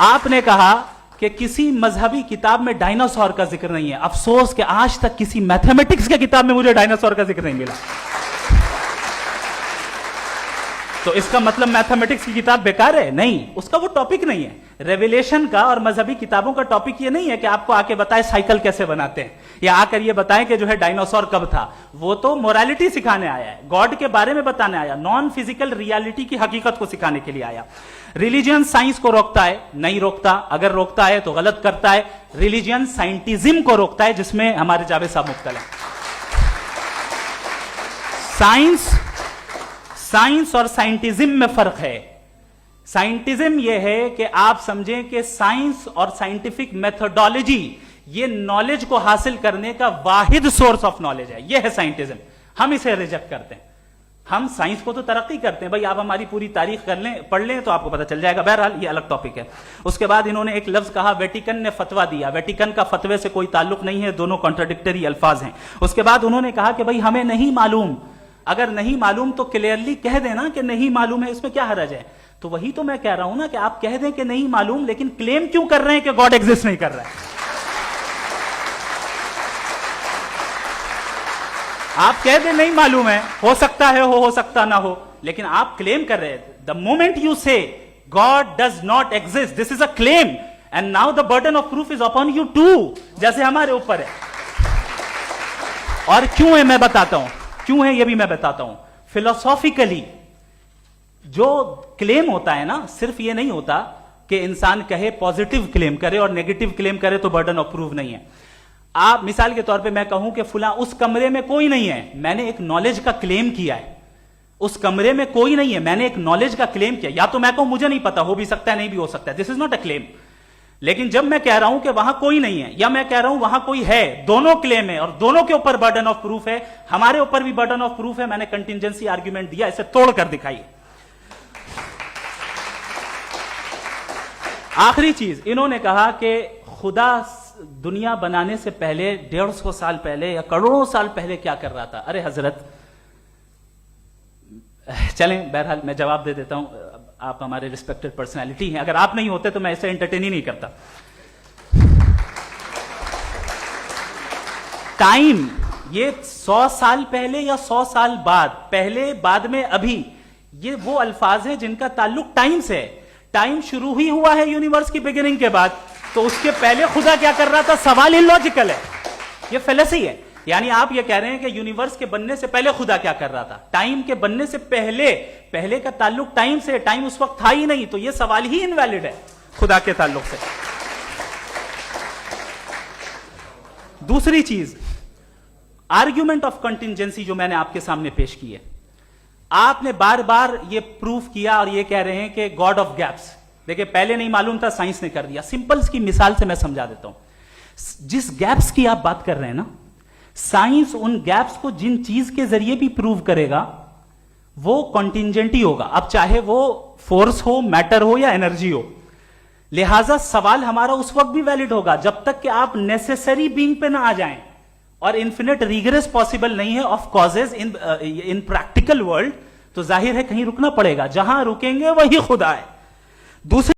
آپ نے کہا کہ کسی مذہبی کتاب میں ڈائناسور کا ذکر نہیں ہے. افسوس کہ آج تک کسی میتھمیٹکس کے کتاب میں مجھے ڈائناسور کا ذکر نہیں ملا. تو اس کا مطلب میتھمیٹکس کی کتاب بیکار ہے؟ نہیں, اس کا وہ ٹاپک نہیں ہے. ریویلیشن کا اور مذہبی کتابوں کا ٹاپک یہ نہیں ہے کہ آپ کو آ کے بتائے سائیکل کیسے بناتے ہیں, یا آ کر یہ بتائیں کہ جو ہے ڈائناسور کب تھا. وہ تو مورالٹی سکھانے آیا ہے, گاڈ کے بارے میں بتانے آیا, نان فزیکل ریالٹی کی حقیقت کو سکھانے کے لیے آیا. ریلیجن سائنس کو روکتا ہے؟ نہیں روکتا. اگر روکتا ہے تو غلط کرتا ہے. ریلیجن سائنٹزم کو روکتا ہے, جس میں ہمارے جاوید صاحب مبتلا ہیں. سائنس اور سائنٹزم میں فرق ہے. سائنٹزم یہ ہے کہ آپ سمجھیں کہ سائنس اور سائنٹیفک میتھڈالوجی یہ نالج کو حاصل کرنے کا واحد سورس آف نالج ہے. یہ ہے سائنٹزم. ہم اسے ریجیکٹ کرتے ہیں. ہم سائنس کو تو ترقی کرتے ہیں, بھائی آپ ہماری پوری تاریخ کر لیں, پڑھ لیں تو آپ کو پتہ چل جائے گا. بہرحال یہ الگ ٹاپک ہے. اس کے بعد انہوں نے ایک لفظ کہا, ویٹیکن نے فتویٰ دیا. ویٹیکن کا فتوے سے کوئی تعلق نہیں ہے, دونوں کانٹراڈکٹری الفاظ ہیں. اس کے بعد انہوں نے کہا کہ بھائی ہمیں نہیں معلوم. اگر نہیں معلوم تو کلیئرلی کہہ دینا کہ نہیں معلوم ہے, اس میں کیا حرج ہے؟ تو وہی تو میں کہہ رہا ہوں نا کہ آپ کہہ دیں کہ نہیں معلوم, لیکن کلیم کیوں کر رہے ہیں کہ گاڈ ایگزسٹ نہیں کر رہا ہے؟ آپ کہہ دیں نہیں معلوم ہے, ہو سکتا ہے ہو سکتا نہ ہو, لیکن آپ کلیم کر رہے ہیں. The moment you say God does not exist, this is a claim, and now the burden of proof is upon you to, جیسے ہمارے اوپر ہے. اور کیوں ہے میں بتاتا ہوں, کیوں ہے یہ بھی میں بتاتا ہوں. فلسافیکلی جو کلیم ہوتا ہے نا, صرف یہ نہیں ہوتا کہ انسان کہے پازیٹیو کلیم کرے اور نیگیٹو کلیم کرے تو برڈن آف پروف نہیں ہے. آپ مثال کے طور پہ میں کہوں کہ فلاں اس کمرے میں کوئی نہیں ہے, میں نے ایک نالج کا کلیم کیا ہے. اس کمرے میں کوئی نہیں ہے, میں نے ایک نالج کا کلیم کیا. یا تو میں کہوں مجھے نہیں پتا, ہو بھی سکتا ہے نہیں بھی ہو سکتا ہے, دس از ناٹ اے کلیم. لیکن جب میں کہہ رہا ہوں کہ وہاں کوئی نہیں ہے, یا میں کہہ رہا ہوں وہاں کوئی ہے, دونوں کلیم ہے اور دونوں کے اوپر برڈن آف پروف ہے. ہمارے اوپر بھی برڈن آف پروف ہے. میں نے کنٹینجنسی آرگیومنٹ دیا, اسے توڑ کر دکھائیے. آخری چیز, انہوں نے کہا کہ خدا دنیا بنانے سے پہلے 150 سال پہلے یا کروڑوں سال پہلے کیا کر رہا تھا. ارے حضرت, چلیں بہرحال میں جواب دے دیتا ہوں, آپ ہمارے ریسپیکٹڈ پرسنالٹی ہیں, اگر آپ نہیں ہوتے تو میں اسے انٹرٹین ہی نہیں کرتا. ٹائم یہ 100 سال پہلے یا 100 سال بعد, پہلے بعد میں ابھی, یہ وہ الفاظ ہیں جن کا تعلق ٹائم سے ہے. ٹائم شروع ہی ہوا ہے یونیورس کی بگننگ کے بعد, تو اس کے پہلے خدا کیا کر رہا تھا؟ سوال اللاجیکل ہے, یہ فیلسی ہے. یعنی آپ یہ کہہ رہے ہیں کہ یونیورس کے بننے سے پہلے خدا کیا کر رہا تھا؟ ٹائم کے بننے سے پہلے کا تعلق ٹائم سے, ٹائم اس وقت تھا ہی نہیں, تو یہ سوال ہی انویلڈ ہے خدا کے تعلق سے. دوسری چیز, آرگیومنٹ آف کنٹینجنسی جو میں نے آپ کے سامنے پیش کی ہے, آپ نے بار بار یہ پروف کیا اور یہ کہہ رہے ہیں کہ گاڈ آف گیپس. دیکھیں پہلے نہیں معلوم تھا, سائنس نے کر دیا. سمپل کی مثال سے میں سمجھا دیتا ہوں. جس گیپس کی آپ بات کر رہے ہیں نا, سائنس ان گیپس کو جن چیز کے ذریعے بھی پروو کرے گا وہ کنٹینجنٹی ہوگا, اب چاہے وہ فورس ہو, میٹر ہو یا انرجی ہو. لہذا سوال ہمارا اس وقت بھی ویلڈ ہوگا جب تک کہ آپ نیسیسری بینگ پہ نہ آ جائیں, اور انفینٹ ریگریس پاسبل نہیں ہے of causes in practical world. تو ظاہر ہے کہیں رکنا پڑے گا, جہاں رکیں گے وہی خدا ہے. دوسری